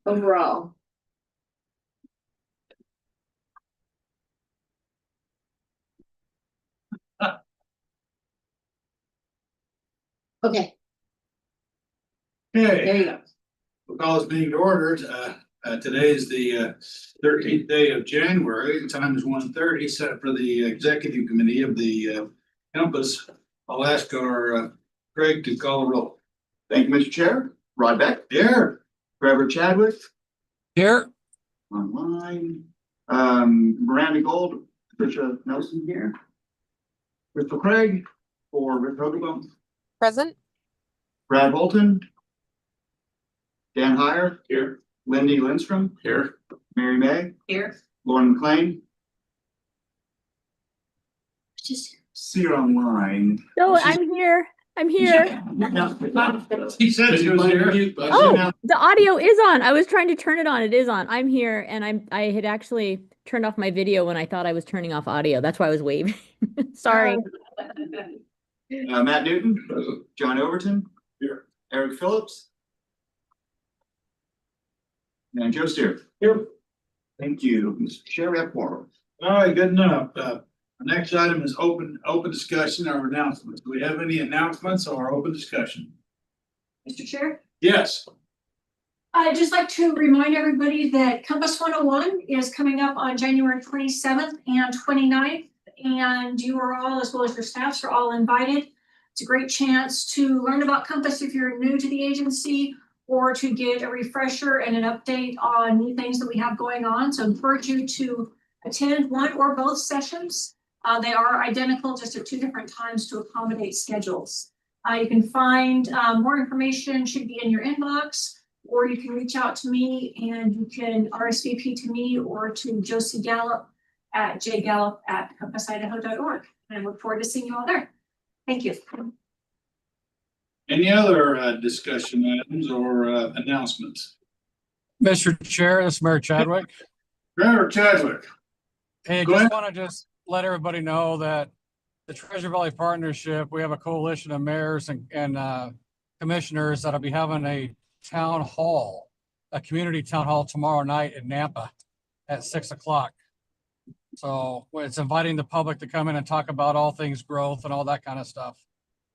overall? Okay, Okay, there you go. we'll call this meeting to order. Today is the 13th day of January. The time is 1:30, set for the executive committee of the Compass. I'll ask our Craig to call the roll. Thank you, Mr. Chair. Rod Beck. Here. Trevor Chadwick. Here. Online. Miranda Gold. Patricia Nelson here. Crystal Craig. For Rick Hogebum. Present. Brad Bolton. Dan Heyer. Here. Lindy Lindstrom. Here. Mary May. Here. Lauren McLean. Just. See her online. No, I'm here. I'm here. He said he was here. Oh, the audio is on. I was trying to turn it on. It is on. I'm here, and I had actually turned off my video when I thought I was turning off audio. That's why I was waving. Sorry. Matt Newton. John Overton. Here. Eric Phillips. And Joe Steer. Here. Thank you, Mr. Chair. We have quorum. All right, good enough. The next item is open discussion or announcements. Do we have any announcements or open discussion? Mr. Chair, Yes. I'd just like to remind everybody that Compass 101 is coming up on January 27th and 29th. And you are all, as well as your staffs, are all invited. It's a great chance to learn about Compass if you're new to the agency, or to get a refresher and an update on new things that we have going on. So I encourage you to attend one or both sessions. They are identical, just at two different times to accommodate schedules. You can find more information should be in your inbox, or you can reach out to me and you can RSVP to me or to Josie Gallup at jgallup@compassidaho.org. And I look forward to seeing you all there. Thank you. Any other discussion items or announcements? Mr. Chair, this is Mayor Chadwick. Mayor Chadwick. Hey, Go ahead. want to let everybody know that the Treasure Valley Partnership, we have a coalition of mayors and commissioners that'll be having a town hall, a community town hall tomorrow night in Nampa at 6 o'clock. So it's inviting the public to come in and talk about all things growth and all that kind of stuff.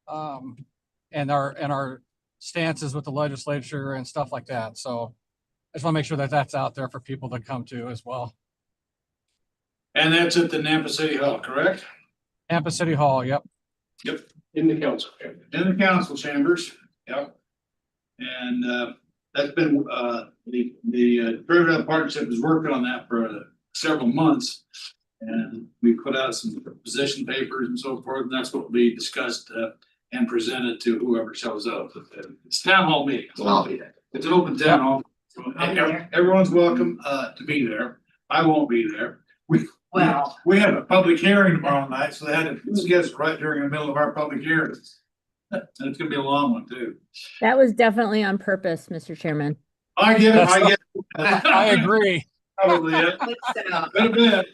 And our stances with the legislature and stuff like that. So I just want to make sure that that's out there for people to come to as well. And that's at the Nampa City Hall, correct? Nampa City Hall, yep. Yep. In the council chambers. In the council chambers, yep. And that's been the Treasure Valley Partnership has worked on that for several months. And we put out some position papers and so forth, and that's what will be discussed and presented to whoever shows up. It's town hall meeting. I'll be there. It's an open town hall. So everyone's welcome to be there. I won't be there. We have a public hearing tomorrow night, so they had to schedule right during the middle of our public hearing. And it's gonna be a long one too. That was definitely on purpose, Mr. Chairman. I get it, I get it. I agree. Probably it. Been a bit.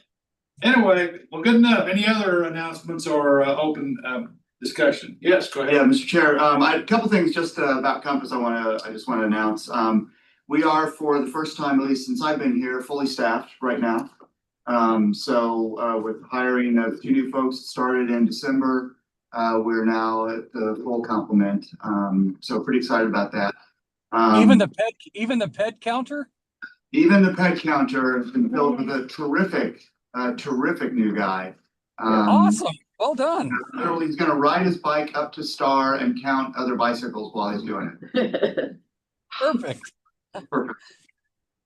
Anyway, well, good enough. Any other announcements or open discussion? Yes, go ahead. Yeah, Mr. Chair, I had a couple things just about Compass I just want to announce. We are, for the first time, at least since I've been here, fully staffed right now. So with hiring the two new folks that started in December, we're now at the full complement. So pretty excited about that. Even the ped counter? Even the ped counter has been filled with a terrific new guy. Awesome. Well done. Literally, he's going to ride his bike up to Star and count other bicycles while he's doing it. Perfect. Perfect.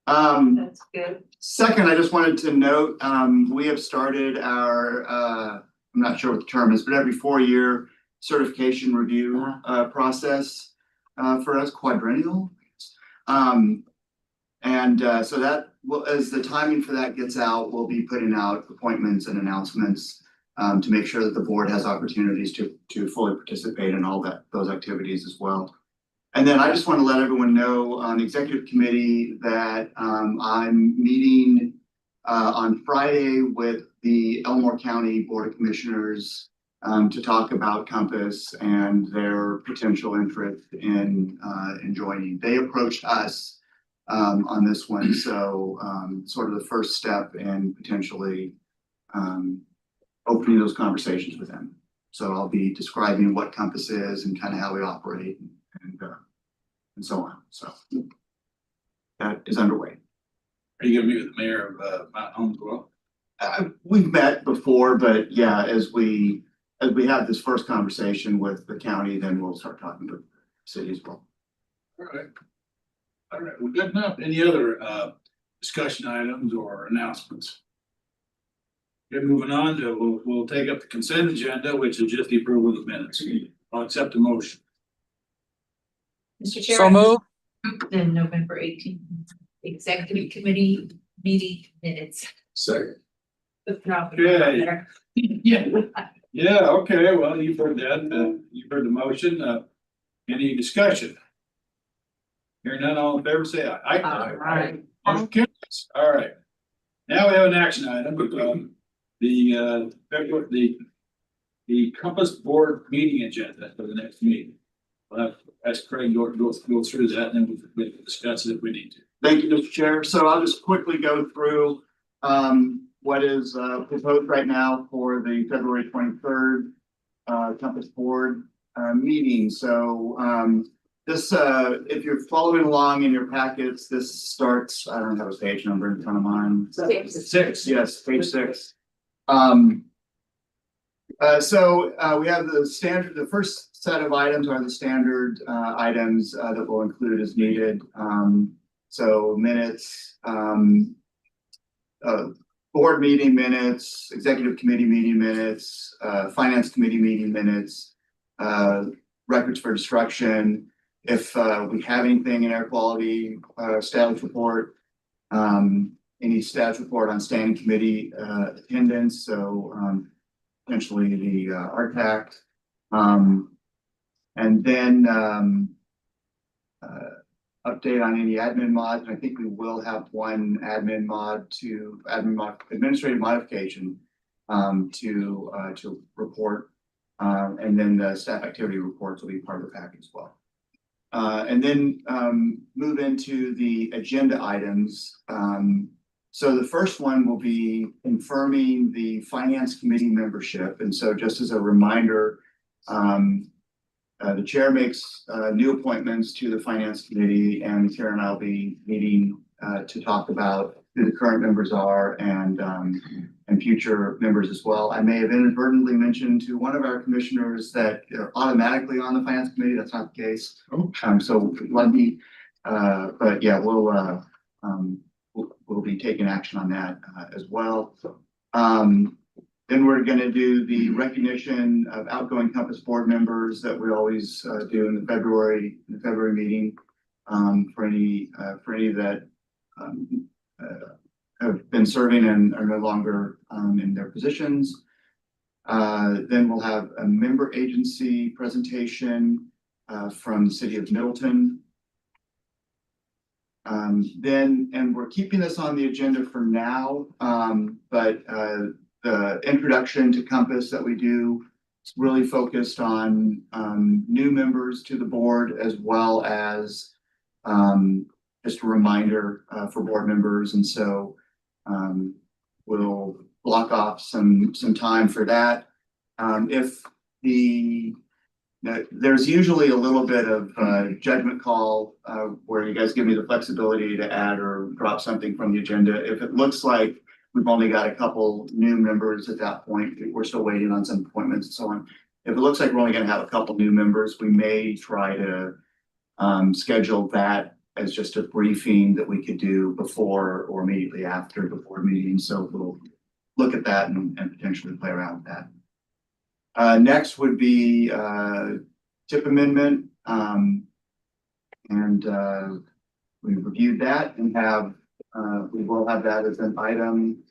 That's good. Second, I just wanted to note, we have started our, I'm not sure what the term is, but every 4-year certification review process for us, quadrennial. So that will, as the timing for that gets out, we'll be putting out appointments and announcements to make sure that the board has opportunities to fully participate in all those activities as well. And then I just want to let everyone know on the executive committee that I'm meeting on Friday with the Elmore County Board of Commissioners to talk about Compass and their potential interest in joining. They approached us on this one. So sort of the first step in potentially opening those conversations with them. So I'll be describing what Compass is and kind of how we operate and so on. So that is underway. Are you gonna meet with the mayor of Mount Holmes? Well, We've met before, but yeah, as we have this first conversation with the county, then we'll start talking to the city as well. all right. All right, well, good enough. Any other discussion items or announcements? Okay, moving on to, we'll take up the consent agenda, which is just the approval of the minutes. I'll accept the motion. Mr. Chair. So move. The November 18th executive committee meeting minutes. Second. Okay. Yeah, yeah, okay, well, you've heard that, you've heard the motion, any discussion? Hearing none, all in favor, say aye. Aye. Motion carries. All right. Now we have an action item, the Compass Board meeting agenda for the next meeting. We'll have, ask Craig go through that, and then we can discuss it if we need to. Thank you, Mr. Chair. So I'll just quickly go through what is proposed right now for the February 23rd Compass Board meeting. So this, if you're following along in your packets, this starts, I don't have a page number in front of mine. 6, yes, page 6. So we have the standard, the first set of items are the standard items that we'll include as needed. So minutes, board meeting minutes, executive committee meeting minutes, finance committee meeting minutes, records for destruction. If we have anything in air quality, status report, any status report on standing committee attendance. So potentially the RTAC, and then update on any admin mods. I think we will have one administrative modification to report, and then the staff activity reports will be part of the pack as well. And then move into the agenda items. So the first one will be confirming the finance committee membership. And so just as a reminder, the chair makes new appointments to the finance committee, and the chair and I'll be meeting to talk about who the current members are and future members as well. I may have inadvertently mentioned to one of our commissioners that they're automatically on the finance committee. That's not the case. So lucky, but yeah, we'll be taking action on that as well. Then we're going to do the recognition of outgoing Compass board members that we always do in the February meeting for any that have been serving and are no longer in their positions. Then we'll have a member agency presentation from the city of Middleton. And we're keeping this on the agenda for now, but the introduction to Compass that we do is really focused on new members to the board, as well as just a reminder for board members. And so we'll block off some time for that. There's usually a little bit of judgment call where you guys give me the flexibility to add or drop something from the agenda. If it looks like we've only got a couple new members at that point, we're still waiting on some appointments and so on. If it looks like we're only going to have a couple new members, we may try to schedule that as just a briefing that we could do before or immediately after the board meeting. So we'll look at that and potentially play around with that. Next would be TIP amendment. We reviewed that and we will have that as an item.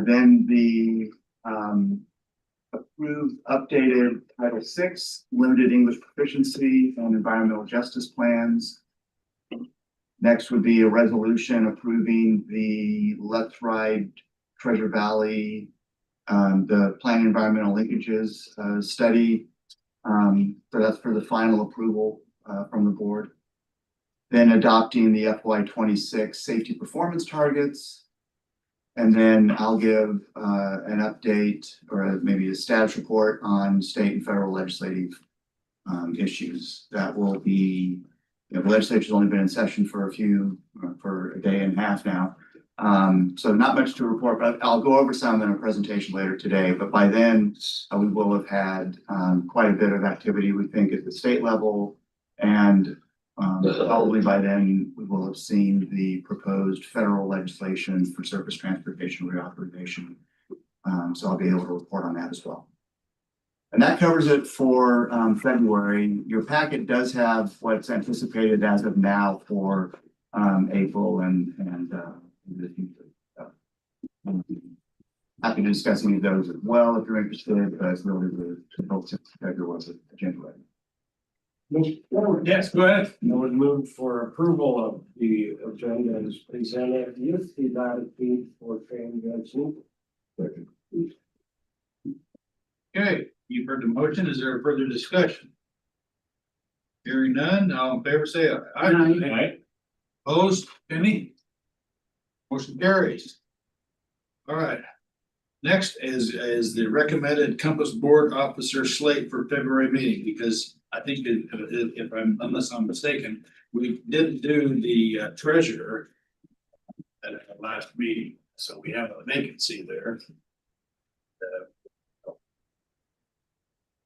Then the approved updated Title VI, limited English proficiency and environmental justice plans. Next would be a resolution approving the Let's Ride Treasure Valley, the Plan Environmental Linkages study. So that's for the final approval from the board. Then adopting the FY 26 safety performance targets. And then I'll give an update or maybe a status report on state and federal legislative issues. That will be, the legislature's only been in session for a day and a half now. So not much to report, but I'll go over some in a presentation later today. But by then, we will have had quite a bit of activity, we think, at the state level. And probably by then, we will have seen the proposed federal legislation for surface transportation reauthorization. So I'll be able to report on that as well. And that covers it for February. Your packet does have what's anticipated as of now for April and the future. So, happy to discuss any of those as well if you're interested, but it's really the focus of February was the agenda item. Yes, go ahead. I would move for approval of the agenda as presented with the latitude for transaction. Okay, you've heard the motion. Is there a further discussion? Hearing none, all in favor say aye. Aye. Opposed, any? Motion carries. All right. Next is the recommended Compass Board Officer slate for February meeting, because I think if I'm, unless I'm mistaken, we didn't do the treasurer at the last meeting, so we have a vacancy there.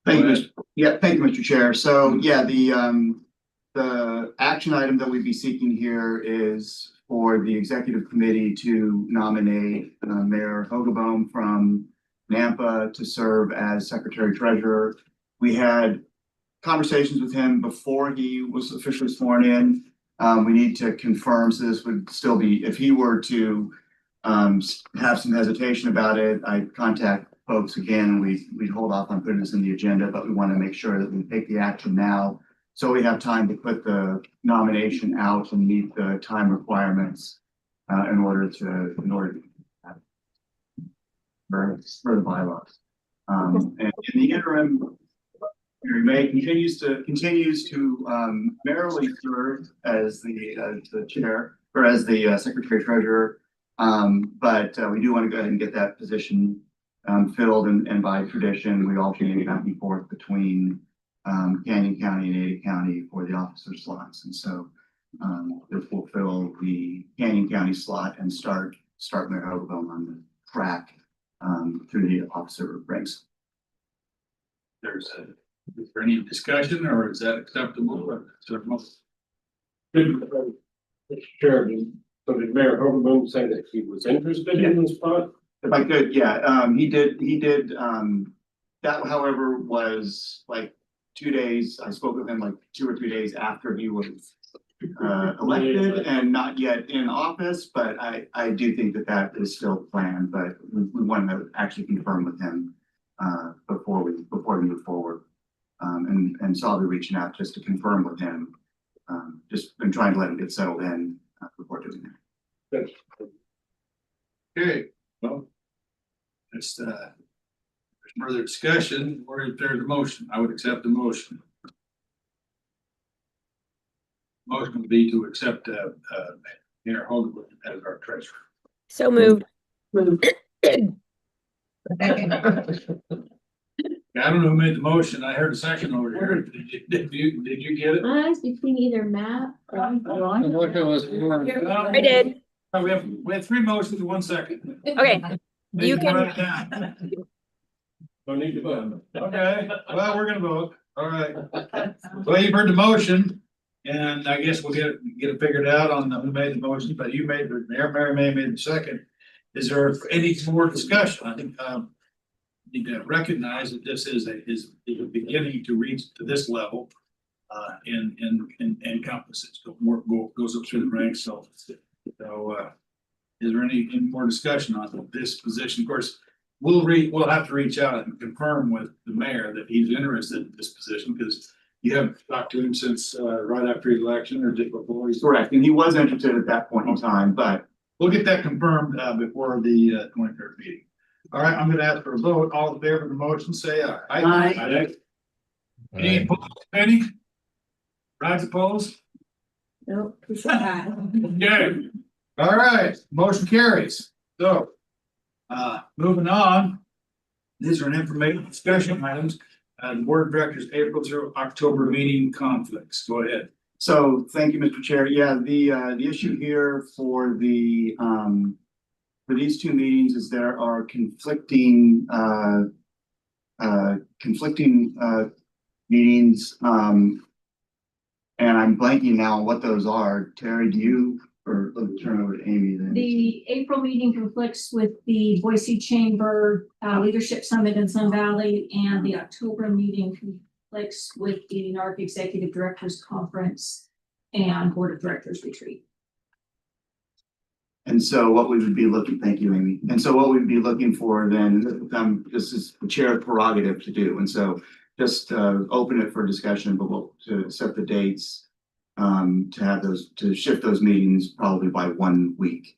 Thank you, thank you, Mr. Chair. So yeah, the action item that we'd be seeking here is for the executive committee to nominate Mayor Hogaboam from Nampa to serve as secretary treasurer. We had conversations with him before he was officially sworn in. We need to confirm, so this would still be, if he were to have some hesitation about it, I'd contact folks again. We'd hold off on putting this in the agenda, but we want to make sure that we take the action now, so we have time to put the nomination out and meet the time requirements in order to for the bylaws. And in the interim, Mary May continues to merrily serve as the chair or as the secretary treasurer. But we do want to go ahead and get that position filled, and by tradition, we alternate back and forth between Canyon County and Ada County for the officer slots. And so this will fill the Canyon County slot and start Mayor Hogaboam on the track through the officer ranks. Is there any discussion, or is that acceptable? Mr. Chair, so did Mayor Hogaboam say that he was interested in the spot? If I could, yeah, he did, that, however, was like 2 days. I spoke with him like 2 or 3 days after he was elected and not yet in office, but I do think that is still planned, but we want to actually confirm with him before we move forward. And so I'll be reaching out just to confirm with him. Just been trying to let him get settled in before doing that. Okay, well, it's further discussion, or if there's a motion, I would accept the motion. Motion would be to accept Mayor Hogaboam as our treasurer. So moved. Second. I don't know who made the motion. I heard a second over here. Did you get it? It's between either Matt or. I did. We have 3 motions in 1 second. Okay, you can. Don't need to vote. Okay, well, we're gonna vote. All right. Well, you've heard the motion, and I guess we'll get it figured out on who made the motion, but you made the, Mary May made the second. Is there any more discussion? I think you need to recognize that this is a beginning to reach to this level in encompasses, goes up through the ranks. So is there any more discussion on this position? Of course, we'll have to reach out and confirm with the mayor that he's interested in this position, because you haven't talked to him since right after his election, or just before. Correct, and he was interested at that point in time, but we'll get that confirmed before the 23rd meeting. All right, I'm gonna ask for a vote. All in favor of the motion, say aye. Aye. Any opposed, any? Rod's opposed? Nope. Okay, all right, motion carries. So, moving on. These are an information discussion items, board of directors, April through October meeting conflicts. Go ahead. So thank you, Mr. Chair. Yeah, the issue here for for these two meetings is there are conflicting meetings. And I'm blanking now on what those are. Terry, do you, or let me turn over to Amy then? The April meeting conflicts with the Boise Chamber Leadership Summit in Sun Valley, and the October meeting conflicts with the NARC Executive Directors Conference and Board of Directors Retreat. And so what we would be looking, thank you, Amy. And so what we'd be looking for then, this is the chair prerogative to do. And so just open it for discussion, but we'll to set the dates to have those, to shift those meetings probably by 1 week.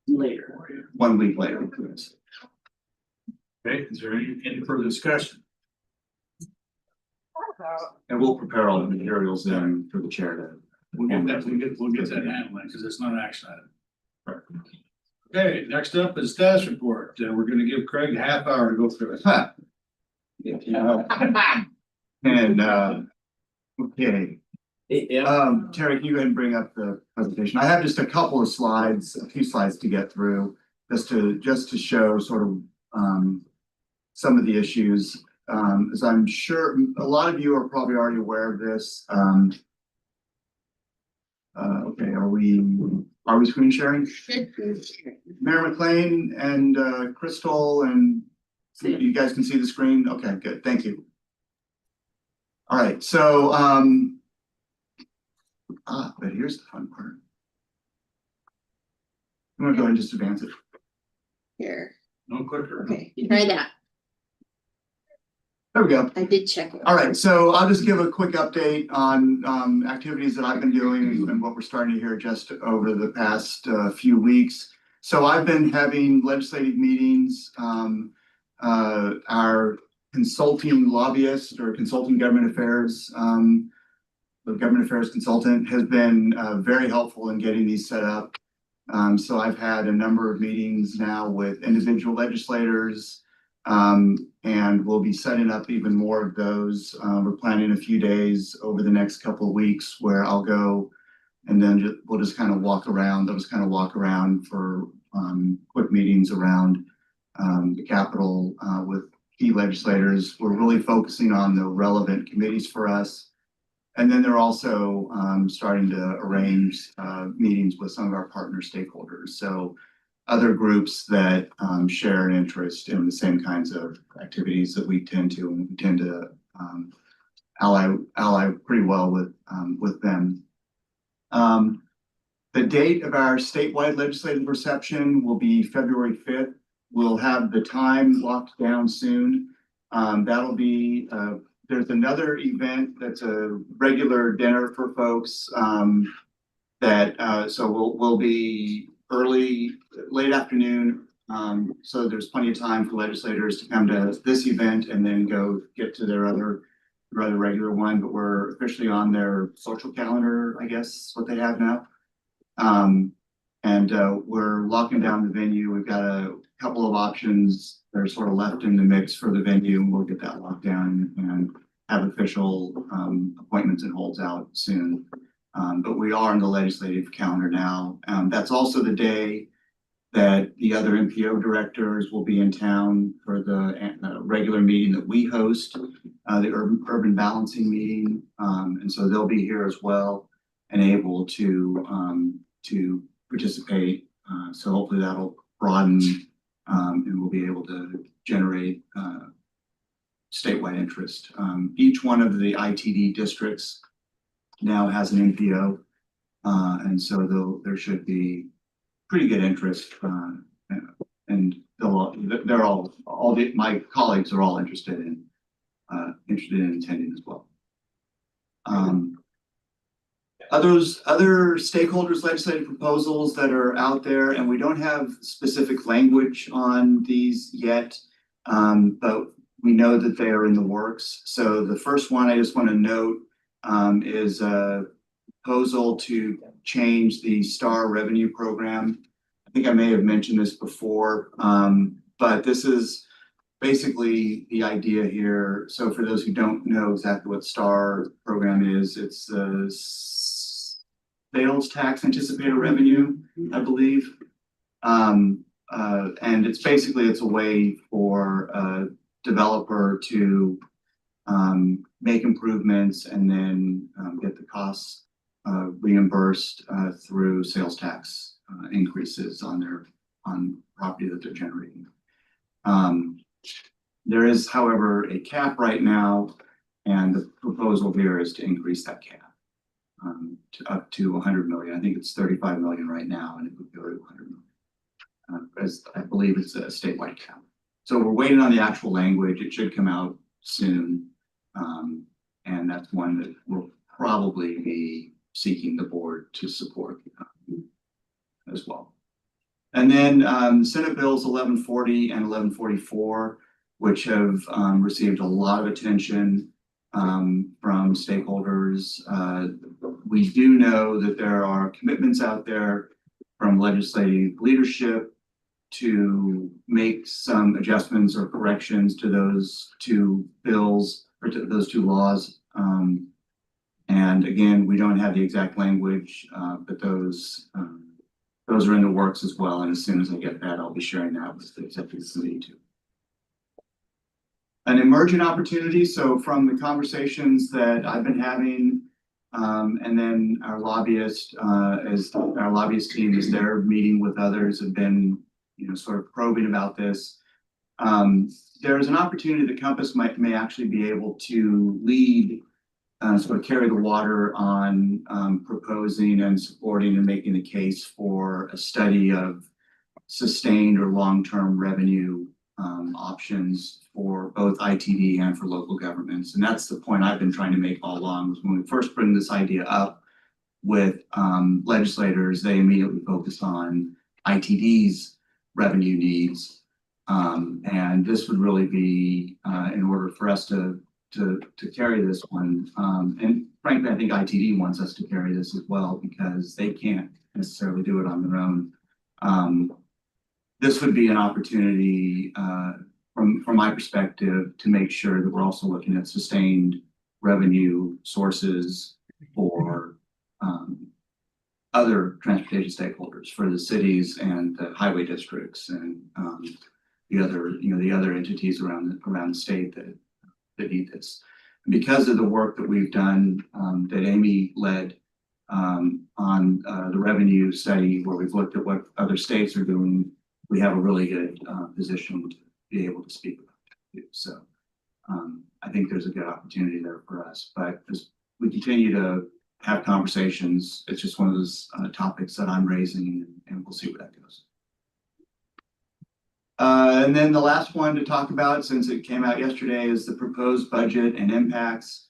Later. 1 week later. Yes. Okay, is there any further discussion? And we'll prepare all the materials then for the chair to. We'll get that handled because it's not an action item. Okay, next up is status report. We're gonna give Craig a half hour to go through it. Huh. And okay. Terry, can you go ahead and bring up the presentation? I have just a couple of slides, a few slides to get through, just to show sort of some of the issues. As I'm sure a lot of you are probably already aware of this. Okay, are we screen sharing? Mayor McLean and Crystal and you guys can see the screen? Okay, good, thank you. All right, so but here's the fun part. I'm gonna go ahead and just advance it. Here, No clicker. okay, try that. There we go. I did check it. All right, so I'll just give a quick update on activities that I've been doing and what we're starting to hear just over the past few weeks. So I've been having legislative meetings. Our consulting lobbyist or consulting government affairs, the government affairs consultant has been very helpful in getting these set up. So I've had a number of meetings now with individual legislators. And we'll be setting up even more of those. We're planning a few days over the next couple of weeks where I'll go and then we'll just kind of walk around. They'll just kind of walk around for quick meetings around the Capitol with key legislators. We're really focusing on the relevant committees for us. And then they're also starting to arrange meetings with some of our partner stakeholders. So other groups that share an interest in the same kinds of activities that we tend to, and we tend to ally pretty well with them. The date of our statewide legislative reception will be February 5th. We'll have the time locked down soon. That'll be, there's another event that's a regular dinner for folks so we'll be late afternoon. So there's plenty of time for legislators to come to this event and then go get to their other regular one, but we're officially on their social calendar, I guess is what they have now. We're locking down the venue. We've got a couple of options that are sort of left in the mix for the venue, and we'll get that locked down and have official appointments and holds out soon. But we are on the legislative calendar now. That's also the day that the other MPO directors will be in town for the regular meeting that we host, the urban balancing meeting. And so they'll be here as well and able to participate. So hopefully that'll broaden and we'll be able to generate statewide interest. Each one of the ITD districts now has an MPO, and so there should be pretty good interest, and my colleagues are all interested in attending as well. Other stakeholders' legislative proposals that are out there, and we don't have specific language on these yet, but we know that they are in the works. So the first one I just want to note is a proposal to change the STAR revenue program. I think I may have mentioned this before, but this is basically the idea here. So for those who don't know exactly what STAR program is, it's the sales tax anticipated revenue, I believe. And it's basically, it's a way for a developer to make improvements and then get the costs reimbursed through sales tax increases on property that they're generating. There is, however, a cap right now, and the proposal here is to increase that cap to up to 100 million. I think it's 35 million right now, and it would go to 100 million. As I believe it's a statewide cap. So we're waiting on the actual language. It should come out soon. And that's one that we'll probably be seeking the board to support as well. And then Senate Bills 1140 and 1144, which have received a lot of attention from stakeholders. We do know that there are commitments out there from legislative leadership to make some adjustments or corrections to those two bills or to those two laws. And again, we don't have the exact language, but those are in the works as well. And as soon as I get that, I'll be sharing that with the executive committee too. An emergent opportunity. So from the conversations that I've been having, and then our lobbyist, as our lobbyist team, as they're meeting with others, have been, sort of probing about this. There's an opportunity that Compass may actually be able to lead, sort of carry the water on proposing and supporting and making the case for a study of sustained or long-term revenue options for both ITD and for local governments. And that's the point I've been trying to make all along, was when we first bring this idea up with legislators, they immediately focused on ITD's revenue needs. And this would really be in order for us to carry this one. And frankly, I think ITD wants us to carry this as well because they can't necessarily do it on their own. This would be an opportunity from my perspective to make sure that we're also looking at sustained revenue sources for other transportation stakeholders, for the cities and the highway districts and the other entities around the state that need this. Because of the work that we've done, that Amy led on the revenue study, where we've looked at what other states are doing, we have a really good position to be able to speak about it. So I think there's a good opportunity there for us. But as we continue to have conversations, it's just one of those topics that I'm raising, and we'll see where that goes. And then the last one to talk about, since it came out yesterday, is the proposed budget and impacts.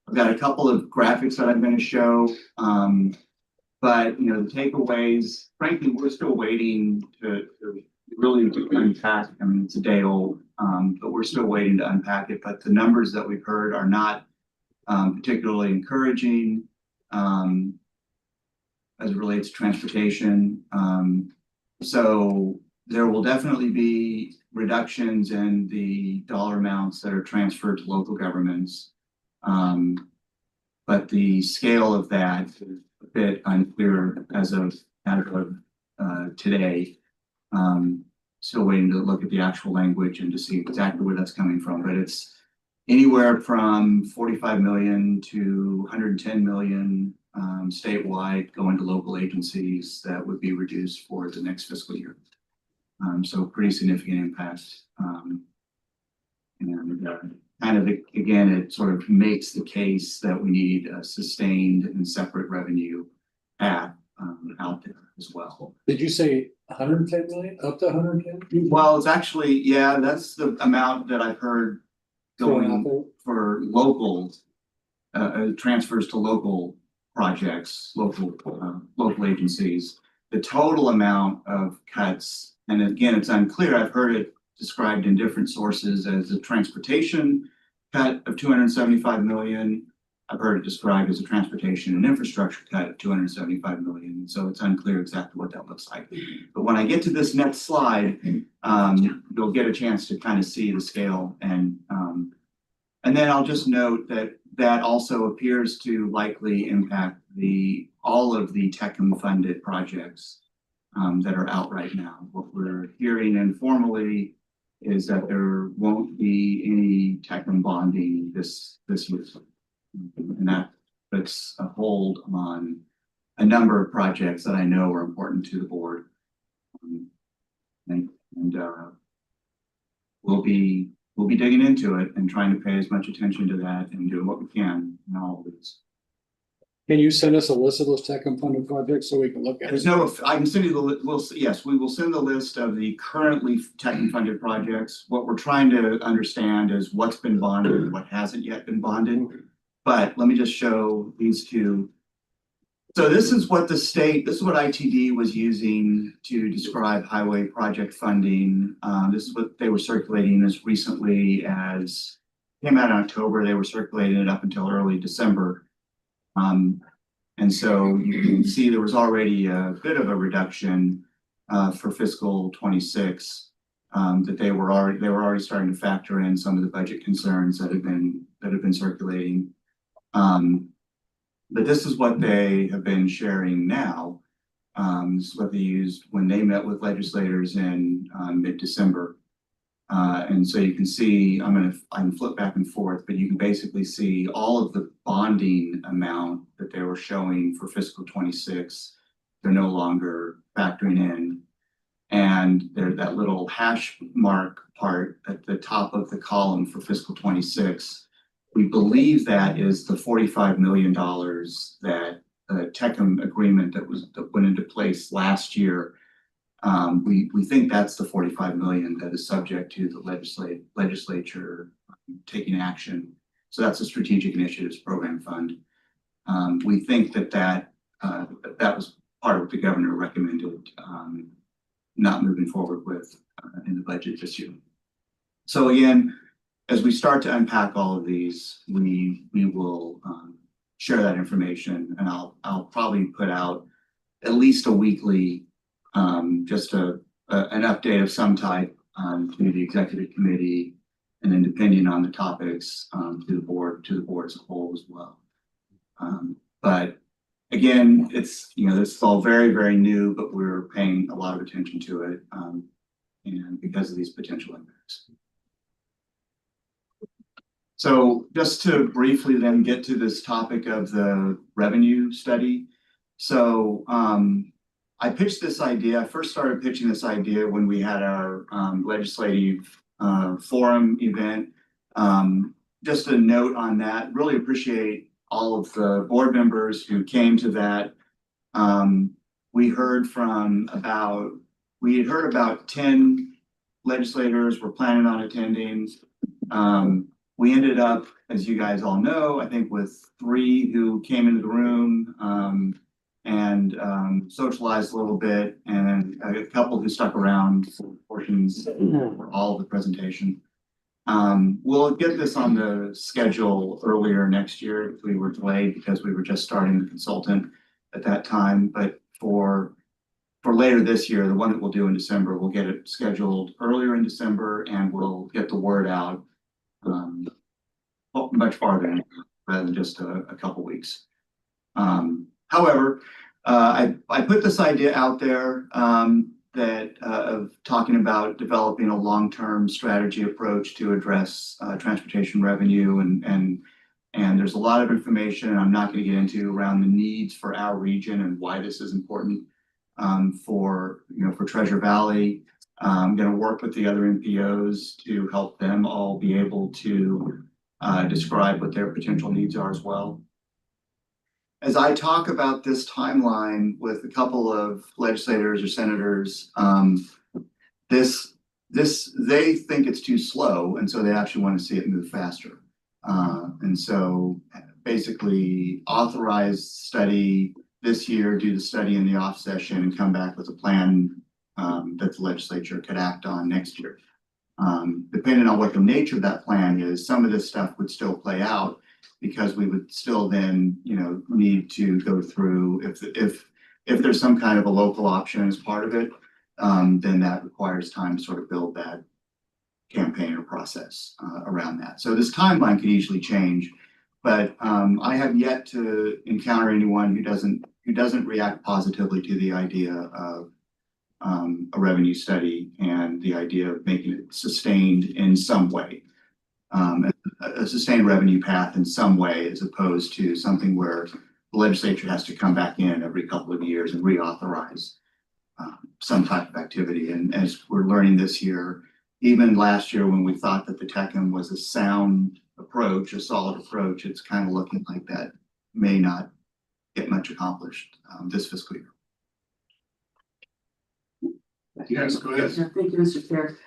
I've got a couple of graphics that I'm going to show, but the takeaways, frankly, we're still waiting to really unpack. I mean, it's a day old, but we're still waiting to unpack it. But the numbers that we've heard are not particularly encouraging as it relates to transportation. So there will definitely be reductions in the dollar amounts that are transferred to local governments. But the scale of that is a bit unclear as of today. Still waiting to look at the actual language and to see exactly where that's coming from. But it's anywhere from 45 million to 110 million statewide going to local agencies that would be reduced for the next fiscal year. So pretty significant impact. And kind of, again, it sort of makes the case that we need a sustained and separate revenue path out there as well. Did you say 110 million, up to 110? Well, it's actually, yeah, that's the amount that I've heard going for local transfers to local projects, local agencies. The total amount of cuts, and again, it's unclear. I've heard it described in different sources as a transportation cut of 275 million. I've heard it described as a transportation and infrastructure cut of 275 million. So it's unclear exactly what that looks like. But when I get to this next slide, you'll get a chance to kind of see the scale. And then I'll just note that that also appears to likely impact all of the TECM funded projects that are out right now. What we're hearing informally is that there won't be any TECM bonding this year. And that puts a hold on a number of projects that I know are important to the board. We'll be digging into it and trying to pay as much attention to that and do what we can in all of this. Can you send us a list of those tech funded projects so we can look at it? I can send you yes, we will send the list of the currently tech funded projects. What we're trying to understand is what's been bonded and what hasn't yet been bonded. But let me just show these two. So this is what this is what ITD was using to describe highway project funding. This is what they were circulating as recently as, came out in October, they were circulating it up until early December. And so you can see there was already a bit of a reduction for fiscal 26 that they were already starting to factor in some of the budget concerns that have been circulating. But this is what they have been sharing now. This is what they used when they met with legislators in mid-December. And so you can see, I'm flip back and forth, but you can basically see all of the bonding amount that they were showing for fiscal 26. They're no longer factoring in. And there's that little hash mark part at the top of the column for fiscal 26. We believe that is the $45 million that the TECM agreement that went into place last year. We think that's the 45 million that is subject to the legislature taking action. So that's a strategic initiatives program fund. We think that was part of what the governor recommended not moving forward with in the budget this year. So again, as we start to unpack all of these, we will share that information, and I'll probably put out at least a weekly just an update of some type to the executive committee, and then depending on the topics to the board as a whole as well. But again, it's, this is all very, very new, but we're paying a lot of attention to it, and because of these potential impacts. So just to briefly then get to this topic of the revenue study. So I pitched this idea. I first started pitching this idea when we had our legislative forum event. Just a note on that, really appreciate all of the board members who came to that. We had heard about 10 legislators were planning on attending. We ended up, as you guys all know, I think with 3 who came into the room and socialized a little bit, and a couple who stuck around for portions for all of the presentation. We'll get this on the schedule earlier next year if we were delayed because we were just starting the consultant at that time. But for later this year, the one that we'll do in December, we'll get it scheduled earlier in December, and we'll get the word out much farther rather than just a couple weeks. However, I put this idea out there of talking about developing a long-term strategy approach to address transportation revenue, and there's a lot of information I'm not going to get into around the needs for our region and why this is important for Treasure Valley. I'm going to work with the other NPOs to help them all be able to describe what their potential needs are as well. As I talk about this timeline with a couple of legislators or senators, they think it's too slow, and so they actually want to see it move faster. And so basically authorize study this year, do the study in the off session, and come back with a plan that the legislature could act on next year. Depending on what the nature of that plan is, some of this stuff would still play out because we would still then, need to go through if there's some kind of a local option as part of it, then that requires time to sort of build that campaign or process around that. So this timeline could easily change, but I have yet to encounter anyone who doesn't react positively to the idea of a revenue study and the idea of making it sustained in some way, a sustained revenue path in some way, as opposed to something where the legislature has to come back in every couple of years and reauthorize some type of activity. And as we're learning this year, even last year when we thought that the TECM was a sound approach, a solid approach, it's kind of looking like that may not get much accomplished this fiscal year. Yes, go ahead. Yeah, thank you, Mr. Chair.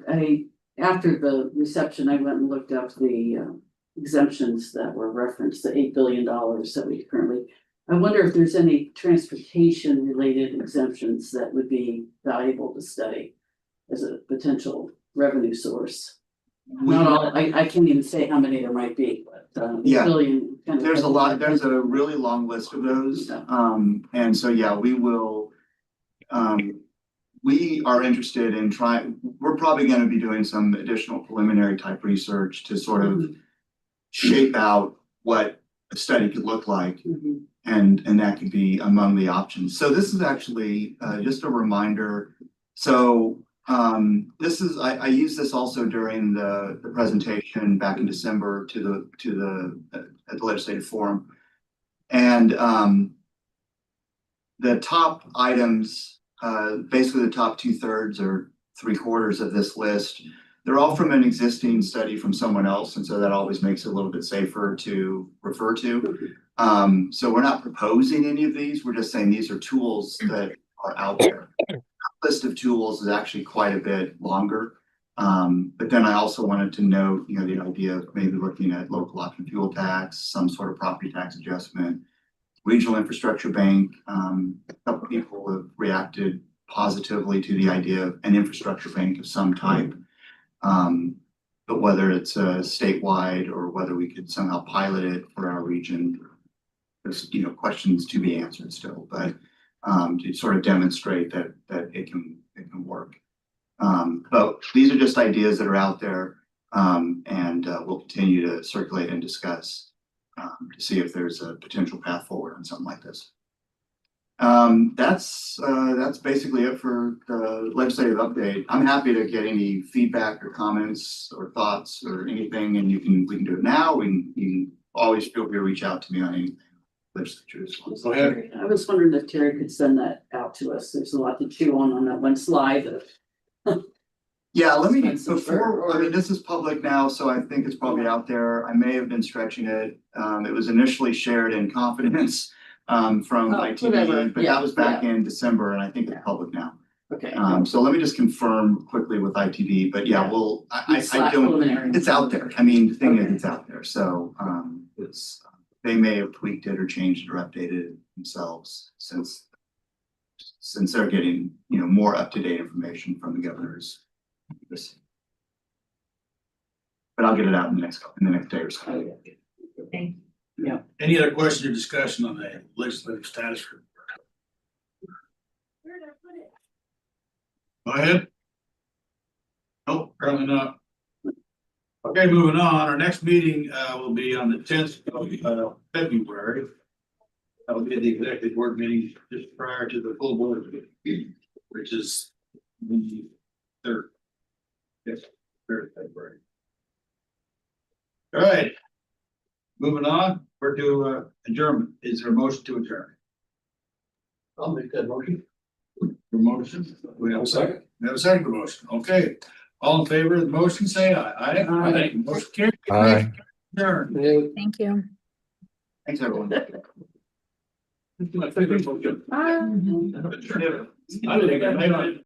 I after the reception, I went and looked up the exemptions that were referenced, the $8 billion that we currently. I wonder if there's any transportation related exemptions that would be valuable to study as a potential revenue source. Not all, I can't even say how many there might be, but Yeah. billion. There's a lot, there's a really long list of those. And so, yeah, we will, we are interested in we're probably going to be doing some additional preliminary type research to sort of shape out what a study could look like. And that could be among the options. So this is actually just a reminder. So this is, I used this also during the presentation back in December at the legislative forum. And the top items, basically the top 2/3 or 3/4 of this list, they're all from an existing study from someone else. And so that always makes it a little bit safer to refer to. So we're not proposing any of these. We're just saying these are tools that are out there. Our list of tools is actually quite a bit longer. But then I also wanted to note, the idea of maybe looking at local option fuel tax, some sort of property tax adjustment, regional infrastructure bank. A couple people have reacted positively to the idea of an infrastructure bank of some type. But whether it's statewide or whether we could somehow pilot it for our region, there's questions to be answered still, but to sort of demonstrate that it can work. But these are just ideas that are out there, and we'll continue to circulate and discuss to see if there's a potential path forward on something like this. That's basically it for the legislative update. I'm happy to get any feedback or comments or thoughts or anything, and we can do it now. You can always feel free to reach out to me on anything. Legislature. Go ahead. I was wondering if Terry could send that out to us. There's a lot to chew on that one slide. Yeah, let me, Expensive I mean, this is public now, so I think it's probably out there. I may have been stretching it. It was initially shared in confidence from ITV, but that was back in December, and I think it's public now. Okay. So let me just confirm quickly with ITV, but yeah, well, I don't, Preliminary. it's out there. I mean, the thing is, it's out there, so they may have tweaked it or changed it or updated it themselves since they're getting, more up-to-date information from the governors. But I'll get it out in the next day or so. Thank Any other questions or discussion on the legislative status report? Go ahead. Nope, apparently not. Okay, moving on. Our next meeting will be on the 10th of February. That will be the executive board meeting just prior to the full board meeting, which is the 3rd. Yes, 3rd of February. All right. Moving on, we're to adjournment. Is there a motion to adjourn? I'll make that motion. The motion. We have a second. We have a second motion. Okay. All in favor of the motion, say aye. Aye. Motion carried. Aye. Adjourned. Thank you. Thanks, everyone. I think it's okay. I didn't think I made it.